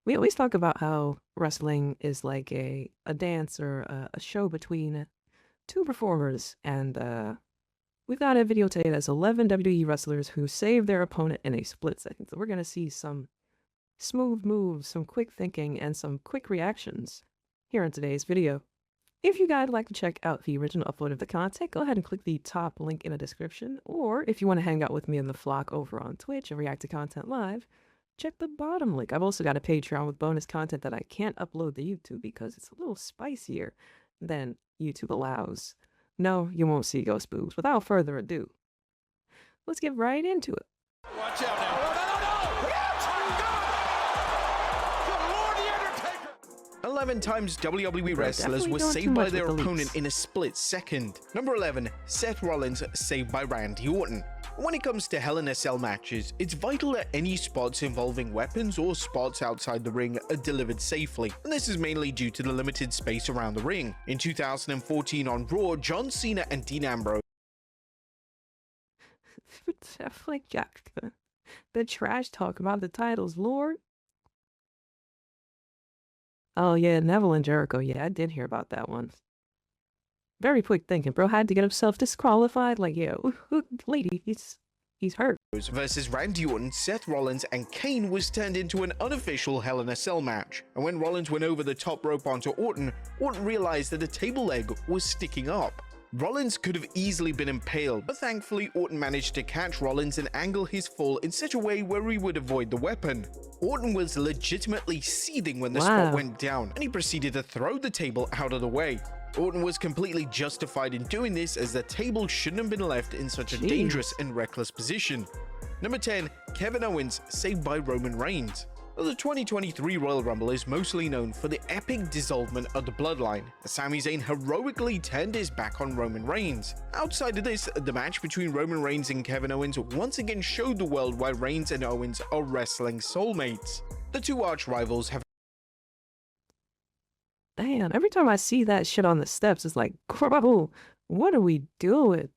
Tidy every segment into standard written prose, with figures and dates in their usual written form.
We always talk about how wrestling is like a dance or a show between two performers, and we've got a video today that's 11 WWE wrestlers who saved their opponent in a split second. So we're gonna see some smooth moves, some quick thinking, and some quick reactions here in today's video. If you guys would like to check out the original upload of the content, go ahead and click the top link in the description. Or if you want to hang out with me in the flock over on Twitch and react to content live, check the bottom link. I've also got a Patreon with bonus content that I can't upload to YouTube because it's a little spicier than YouTube allows. No, you won't see ghost boobs. Without further ado, let's get right into it. Watch out now. No, no, no, no! Yes! Good Lord, The Undertaker! 11 times WWE wrestlers were saved by their opponent in a split second. Number 11, Seth Rollins saved by Randy Orton. When it comes to Hell in a Cell matches, it's vital that any spots involving weapons or spots outside the ring are delivered safely, and this is mainly due to the limited space around the ring. In 2014 on Raw, John Cena and Dean Ambrose Like Jack, the trash talk about the titles, Lord. Oh yeah, Neville and Jericho. Yeah, I did hear about that one. Very quick thinking, bro. Had to get himself disqualified. Like, yeah, lady, he's hurt. versus Randy Orton, Seth Rollins, and Kane was turned into an unofficial Hell in a Cell match. And when Rollins went over the top rope onto Orton, Orton realized that the table leg was sticking up. Rollins could have easily been impaled, but thankfully Orton managed to catch Rollins and angle his fall in such a way where he would avoid the weapon. Orton was legitimately seething when the spot went down, and he proceeded to throw the table out of the way. Orton was completely justified in doing this, as the table shouldn't have been left in such a dangerous and reckless position. Number 10, Kevin Owens saved by Roman Reigns. The 2023 Royal Rumble is mostly known for the epic dissolvement of the bloodline, as Sami Zayn heroically turned his back on Roman Reigns. Outside of this, the match between Roman Reigns and Kevin Owens once again showed the world why Reigns and Owens are wrestling soulmates. The two arch rivals have Damn, every time I see that shit on the steps, it's like, bro, what are we doing?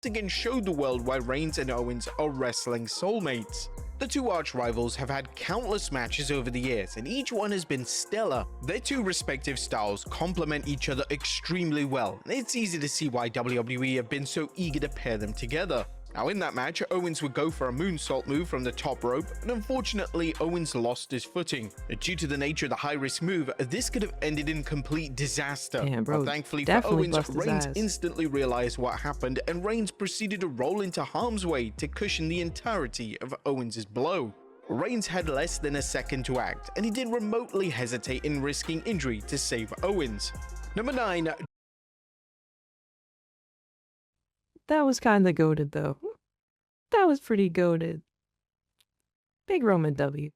again showed the world why Reigns and Owens are wrestling soulmates. The two arch rivals have had countless matches over the years, and each one has been stellar. Their two respective styles complement each other extremely well, and it's easy to see why WWE have been so eager to pair them together. Now in that match, Owens would go for a moonsault move from the top rope, and unfortunately Owens lost his footing. Due to the nature of the high-risk move, this could have ended in complete disaster. Damn, bro, but thankfully for Owens, Reigns instantly realized what happened, and Reigns proceeded to roll into harm's way to cushion the entirety of Owens' blow. Reigns had less than a second to act, and he did remotely hesitate in risking injury to save Owens. Number 9. That was kinda goated though. That was pretty goated. Big Roman W.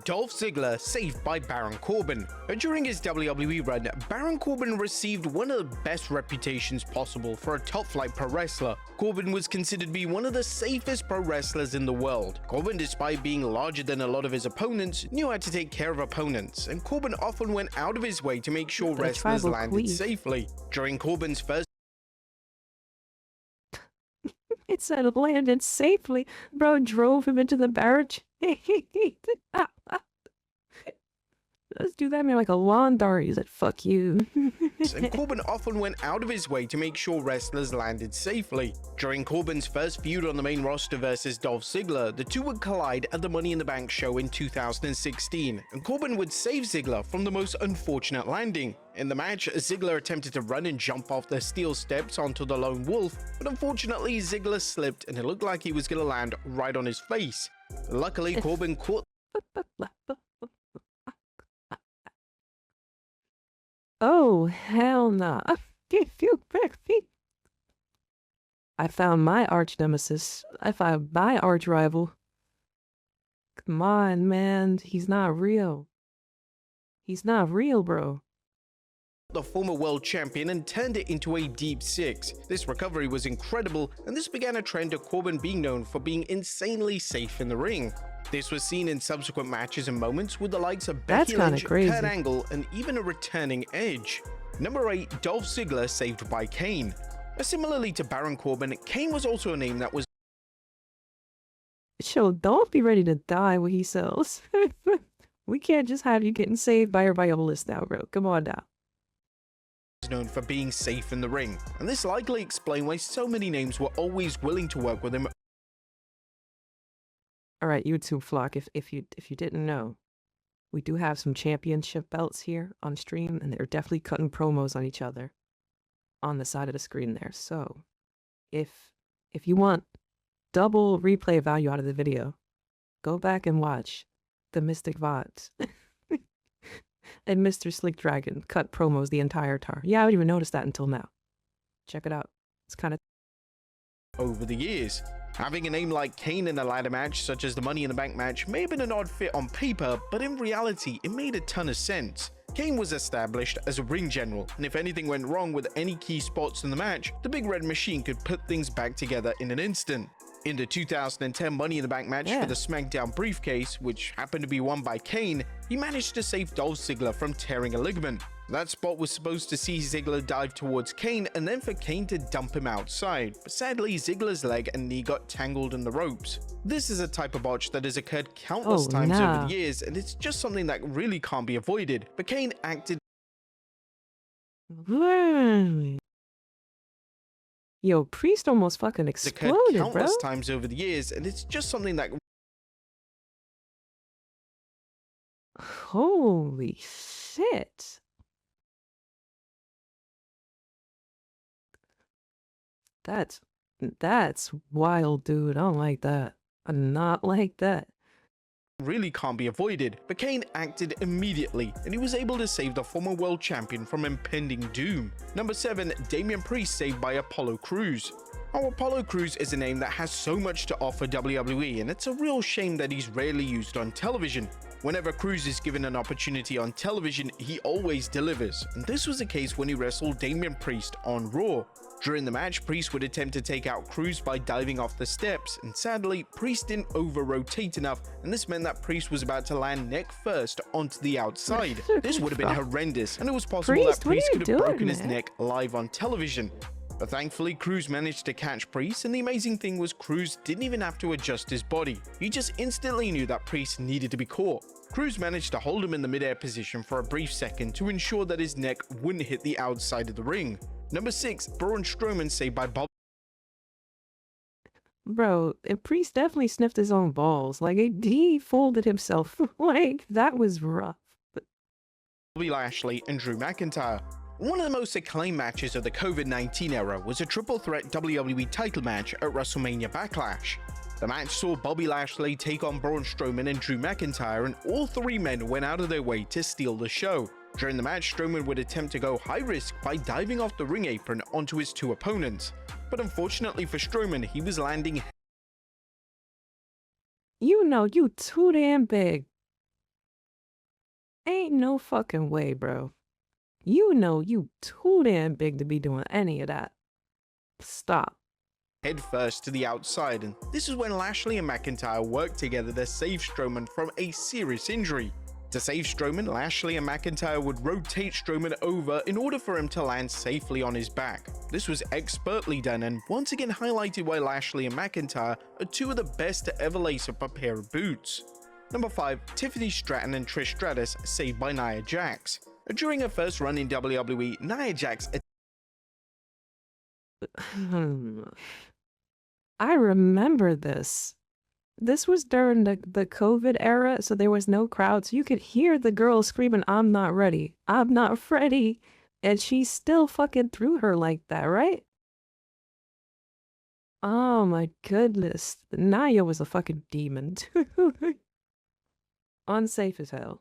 Dolph Ziggler saved by Baron Corbin. During his WWE run, Baron Corbin received one of the best reputations possible for a top-flight pro wrestler. Corbin was considered to be one of the safest pro wrestlers in the world. Corbin, despite being larger than a lot of his opponents, knew how to take care of opponents, and Corbin often went out of his way to make sure wrestlers landed safely. During Corbin's first It said landed safely. Bro drove him into the barrage. Let's do that man like a lawn dart. He said, fuck you. and Corbin often went out of his way to make sure wrestlers landed safely. During Corbin's first feud on the main roster versus Dolph Ziggler, the two would collide at the Money in the Bank show in 2016, and Corbin would save Ziggler from the most unfortunate landing. In the match, Ziggler attempted to run and jump off the steel steps onto the Lone Wolf, but unfortunately Ziggler slipped and it looked like he was going to land right on his face. Luckily, Corbin caught Oh, hell nah. I found my arch nemesis. I found my arch rival. Come on, man. He's not real. He's not real, bro. The former world champion and turned it into a deep 6. This recovery was incredible, and this began a trend of Corbin being known for being insanely safe in the ring. This was seen in subsequent matches and moments with the likes of Becky Lynch, Kurt Angle, and even a returning Edge. Number 8, Dolph Ziggler saved by Kane. Similarly to Baron Corbin, Kane was also a name that was Don't be ready to die when he sells. We can't just have you getting saved by everybody on the list now, bro. Come on now. Known for being safe in the ring, and this likely explained why so many names were always willing to work with him. All right, YouTube flock, if you didn't know, we do have some championship belts here on stream, and they're definitely cutting promos on each other on the side of the screen there. So, if you want double replay value out of the video, go back and watch the Mystic VODs and Mr. Slick Dragon cut promos the entire time. Yeah, I didn't even notice that until now. Check it out. It's kind of over the years. Having a name like Kane in a ladder match, such as the Money in the Bank match, may have been an odd fit on paper, but in reality, it made a ton of sense. Kane was established as a ring general, and if anything went wrong with any key spots in the match, the Big Red Machine could put things back together in an instant. In the 2010 Money in the Bank match for the SmackDown briefcase, which happened to be won by Kane, he managed to save Dolph Ziggler from tearing a ligament. That spot was supposed to see Ziggler dive towards Kane and then for Kane to dump him outside, but sadly Ziggler's leg and knee got tangled in the ropes. This is a type of botch that has occurred countless times over the years, and it's just something that really can't be avoided, but Kane acted Yo, Priest almost fucking exploded, countless bro. times over the years, and it's just something that Holy shit. That's wild, dude. I don't like that. I'm not like that. really can't be avoided, but Kane acted immediately and he was able to save the former world champion from impending doom. Number 7, Damian Priest saved by Apollo Crews. Now, Apollo Crews is a name that has so much to offer WWE, and it's a real shame that he's rarely used on television. Whenever Crews is given an opportunity on television, he always delivers, and this was the case when he wrestled Damian Priest on Raw. During the match, Priest would attempt to take out Crews by diving off the steps, and sadly, Priest didn't over-rotate enough, and this meant that Priest was about to land neck first onto the outside. This would have been horrendous, and it was possible that Priest could have broken his neck live on television. But thankfully, Crews managed to catch Priest, and the amazing thing was Crews didn't even have to adjust his body. He just instantly knew that Priest needed to be caught. Crews managed to hold him in the midair position for a brief second to ensure that his neck wouldn't hit the outside of the ring. Number 6, Braun Strowman saved by Bob. Bro, Priest definitely sniffed his own balls. Like, he folded himself. Like, that was rough. Bobby Lashley and Drew McIntyre. One of the most acclaimed matches of the COVID-19 era was a triple threat WWE title match at WrestleMania Backlash. The match saw Bobby Lashley take on Braun Strowman and Drew McIntyre, and all three men went out of their way to steal the show. During the match, Strowman would attempt to go high risk by diving off the ring apron onto his two opponents. But unfortunately for Strowman, he was landing. You know, you too damn big. Ain't no fucking way, bro. You know you too damn big to be doing any of that. Stop. Head first to the outside, and this is when Lashley and McIntyre worked together to save Strowman from a serious injury. To save Strowman, Lashley and McIntyre would rotate Strowman over in order for him to land safely on his back. This was expertly done and once again highlighted why Lashley and McIntyre are two of the best to ever lace up a pair of boots. Number 5, Tiffany Stratton and Trish Stratus saved by Nia Jax. During her first run in WWE, Nia Jax I remember this. This was during the COVID era, so there was no crowd, so you could hear the girl screaming, "I'm not ready. I'm not ready." And she still fucking threw her like that, right? Oh my goodness. Nia was a fucking demon. Unsafe as hell.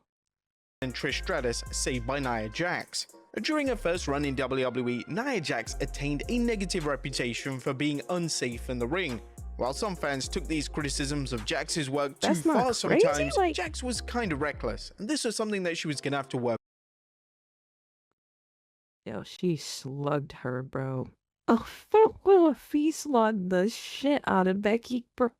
And Trish Stratus saved by Nia Jax. During her first run in WWE, Nia Jax attained a negative reputation for being unsafe in the ring. While some fans took these criticisms of Jax's work too far sometimes, Jax was kinda reckless, and this was something that she was gonna have to work. Yo, she slugged her, bro. Oh, well, she slugged the shit out of Becky, bro.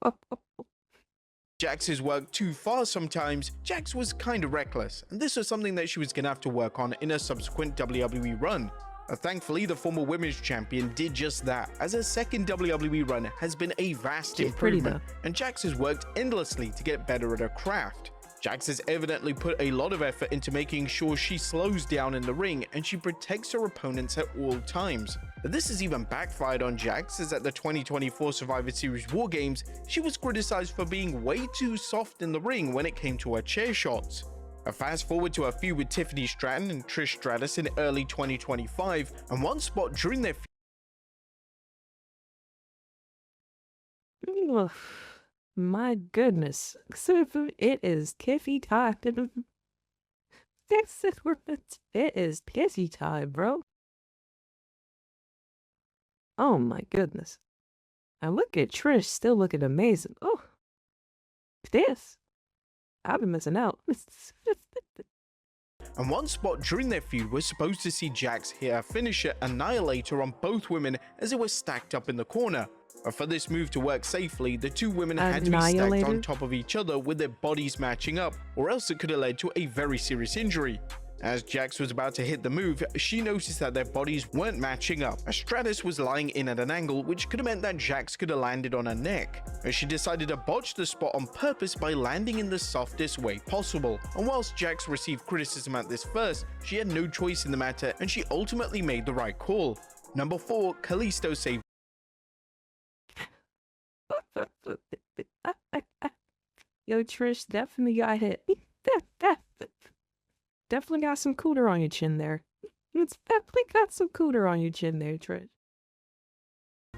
Jax's work too far sometimes, Jax was kinda reckless, and this was something that she was gonna have to work on in her subsequent WWE run. Thankfully, the former women's champion did just that, as her second WWE run has been a vast improvement, and Jax has worked endlessly to get better at her craft. Jax has evidently put a lot of effort into making sure she slows down in the ring and she protects her opponents at all times. But this has even backfired on Jax, as at the 2024 Survivor Series War Games, she was criticized for being way too soft in the ring when it came to her chair shots. A fast forward to her feud with Tiffany Stratton and Trish Stratus in early 2025, and one spot during their Ugh, my goodness. So it is Tiffy time. It is pissy time, bro. Oh my goodness. And look at Trish still looking amazing. Oh, this. I've been missing out. And one spot during their feud was supposed to see Jax hit her finisher Annihilator on both women as they were stacked up in the corner. But for this move to work safely, the two women had to be stacked on top of each other with their bodies matching up, or else it could have led to a very serious injury. As Jax was about to hit the move, she noticed that their bodies weren't matching up, as Stratus was lying in at an angle which could have meant that Jax could have landed on her neck. As she decided to botch the spot on purpose by landing in the softest way possible. And whilst Jax received criticism at this first, she had no choice in the matter and she ultimately made the right call. Number 4, Kalisto saved. Yo, Trish definitely got hit. Definitely got some cooter on your chin there. It's definitely got some cooter on your chin there, Trish.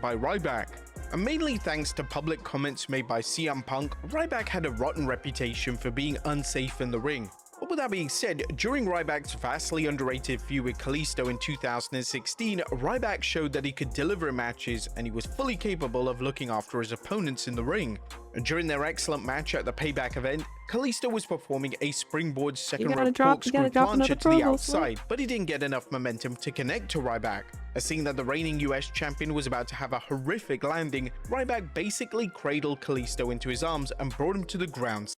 By Ryback. And mainly thanks to public comments made by CM Punk, Ryback had a rotten reputation for being unsafe in the ring. But with that being said, during Ryback's vastly underrated feud with Kalisto in 2016, Ryback showed that he could deliver matches and he was fully capable of looking after his opponents in the ring. And during their excellent match at the Payback event, Kalisto was performing a springboard second rope corkscrew plancha to the outside, but he didn't get enough momentum to connect to Ryback. As seeing that the reigning US champion was about to have a horrific landing, Ryback basically cradled Kalisto into his arms and brought him to the ground.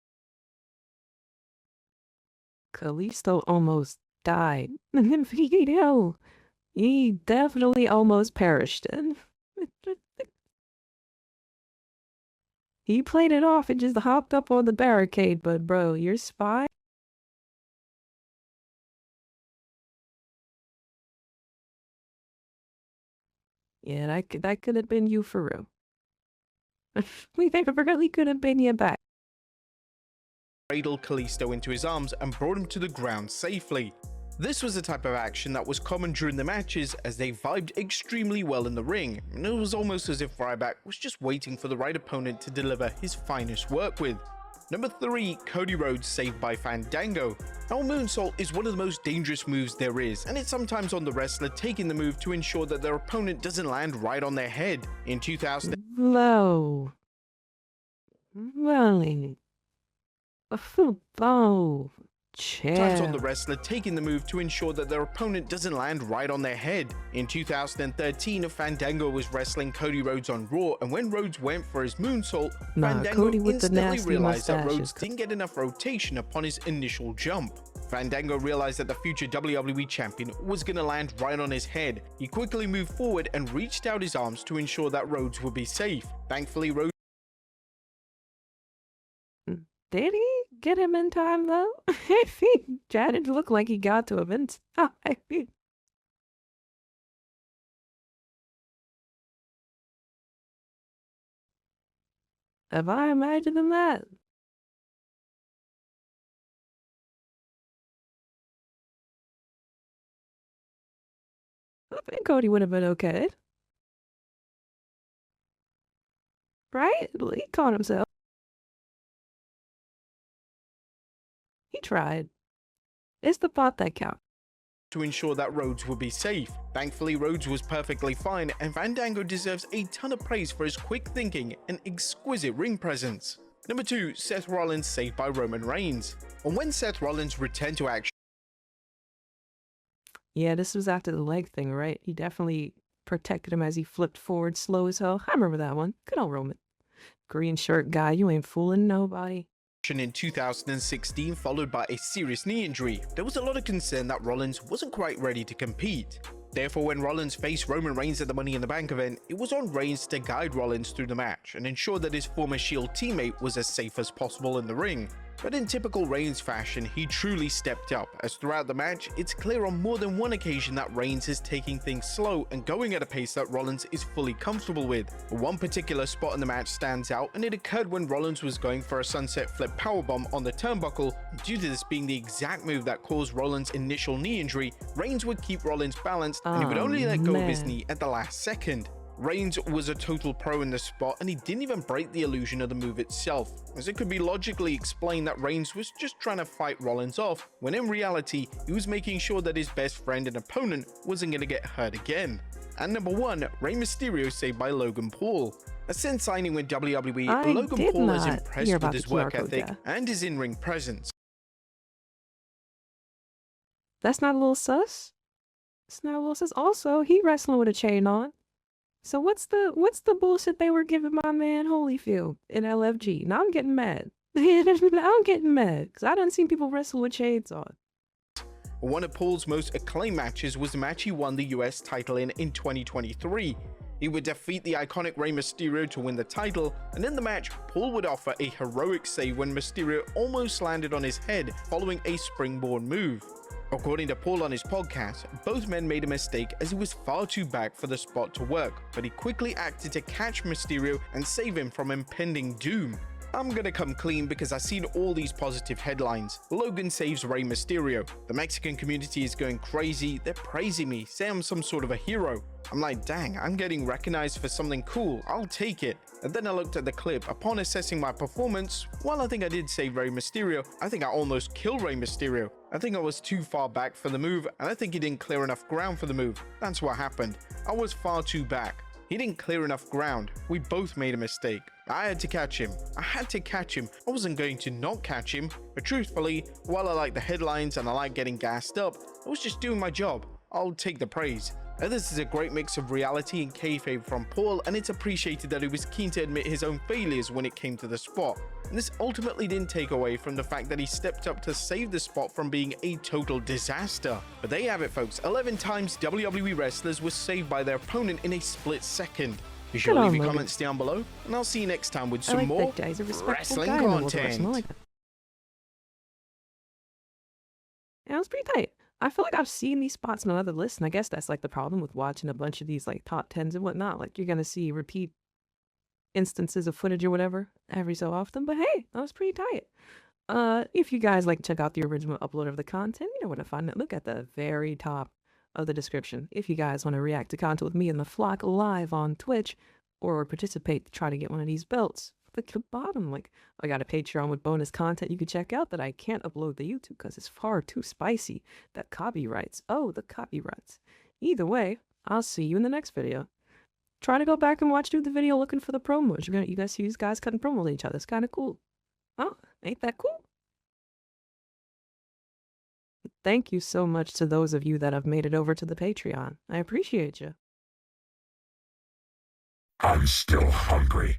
Kalisto almost died. He definitely almost perished. He played it off and just hopped up on the barricade, but bro, your spine? Yeah, that could have been you for real. We think it really could have been you back. Cradled Kalisto into his arms and brought him to the ground safely. This was the type of action that was common during the matches, as they vibed extremely well in the ring, and it was almost as if Ryback was just waiting for the right opponent to deliver his finest work with. Number 3, Cody Rhodes saved by Fandango. Our moonsault is one of the most dangerous moves there is, and it's sometimes on the wrestler taking the move to ensure that their opponent doesn't land right on their head. In 2000, Low. Well, oh, times on the wrestler taking the move to ensure that their opponent doesn't land right on their head. In 2013, Fandango was wrestling Cody Rhodes on Raw, and when Rhodes went for his moonsault, Fandango instantly realized that Rhodes didn't get enough rotation upon his initial jump. Fandango realized that the future WWE champion was going to land right on his head. He quickly moved forward and reached out his arms to ensure that Rhodes would be safe. Thankfully, Rhodes did he get him in time, though? It didn't look like he got to him in time. Have I imagined that? I think Cody would have been okay. Right? He caught himself. He tried. It's the thought that counts. To ensure that Rhodes would be safe. Thankfully, Rhodes was perfectly fine, and Fandango deserves a ton of praise for his quick thinking and exquisite ring presence. Number 2, Seth Rollins saved by Roman Reigns. And when Seth Rollins returned to action, yeah, this was after the leg thing, right? He definitely protected him as he flipped forward slow as hell. I remember that one. Good old Roman. Green shirt guy, you ain't fooling nobody. In 2016, followed by a serious knee injury, there was a lot of concern that Rollins wasn't quite ready to compete. Therefore, when Rollins faced Roman Reigns at the Money in the Bank event, it was on Reigns to guide Rollins through the match and ensure that his former Shield teammate was as safe as possible in the ring. But in typical Reigns fashion, he truly stepped up, as throughout the match, it's clear on more than one occasion that Reigns is taking things slow and going at a pace that Rollins is fully comfortable with. One particular spot in the match stands out, and it occurred when Rollins was going for a sunset flip powerbomb on the turnbuckle. Due to this being the exact move that caused Rollins' initial knee injury, Reigns would keep Rollins balanced and he would only let go of his knee at the last second. Reigns was a total pro in the spot, and he didn't even break the illusion of the move itself, as it could be logically explained that Reigns was just trying to fight Rollins off, when in reality, he was making sure that his best friend and opponent wasn't going to get hurt again. And number 1, Rey Mysterio saved by Logan Paul. Since signing with WWE, Logan Paul is impressed with his work ethic and his in-ring presence. That's not a little sus? It's not a little sus. Also, he wrestling with a chain on. So what's the bullshit they were giving my man Holyfield in LFG? Now I'm getting mad. I'm getting mad because I done seen people wrestle with shades on. One of Paul's most acclaimed matches was the match he won the US title in 2023. He would defeat the iconic Rey Mysterio to win the title, and in the match, Paul would offer a heroic save when Mysterio almost landed on his head following a springboard move. According to Paul on his podcast, both men made a mistake as he was far too back for the spot to work, but he quickly acted to catch Mysterio and save him from impending doom. I'm gonna come clean because I've seen all these positive headlines. Logan saves Rey Mysterio. The Mexican community is going crazy. They're praising me, say I'm some sort of a hero. I'm like, dang, I'm getting recognized for something cool. I'll take it. And then I looked at the clip. Upon assessing my performance, while I think I did save Rey Mysterio, I think I almost killed Rey Mysterio. I think I was too far back for the move, and I think he didn't clear enough ground for the move. That's what happened. I was far too back. He didn't clear enough ground. We both made a mistake. I had to catch him. I had to catch him. I wasn't going to not catch him. But truthfully, while I like the headlines and I like getting gassed up, I was just doing my job. I'll take the praise. This is a great mix of reality and kayfabe from Paul, and it's appreciated that he was keen to admit his own failures when it came to the spot. And this ultimately didn't take away from the fact that he stepped up to save the spot from being a total disaster. But there you have it, folks. 11 times WWE wrestlers were saved by their opponent in a split second. Be sure to leave your comments down below, and I'll see you next time with some more wrestling content. Yeah, it was pretty tight. I feel like I've seen these spots on other lists, and I guess that's like the problem with watching a bunch of these like top 10s and whatnot. Like you're gonna see repeat instances of footage or whatever every so often. But hey, that was pretty tight. If you guys like to check out the original upload of the content, you know where to find it. Look at the very top of the description. If you guys want to react to content with me and the flock live on Twitch, or participate to try to get one of these belts, click the bottom. Like I got a Patreon with bonus content you can check out that I can't upload to YouTube because it's far too spicy. That copyrights. Oh, the copyrights. Either way, I'll see you in the next video. Try to go back and watch through the video looking for the promos. You guys see these guys cutting promos at each other. It's kind of cool. Oh, ain't that cool? Thank you so much to those of you that have made it over to the Patreon. I appreciate you. I'm still hungry.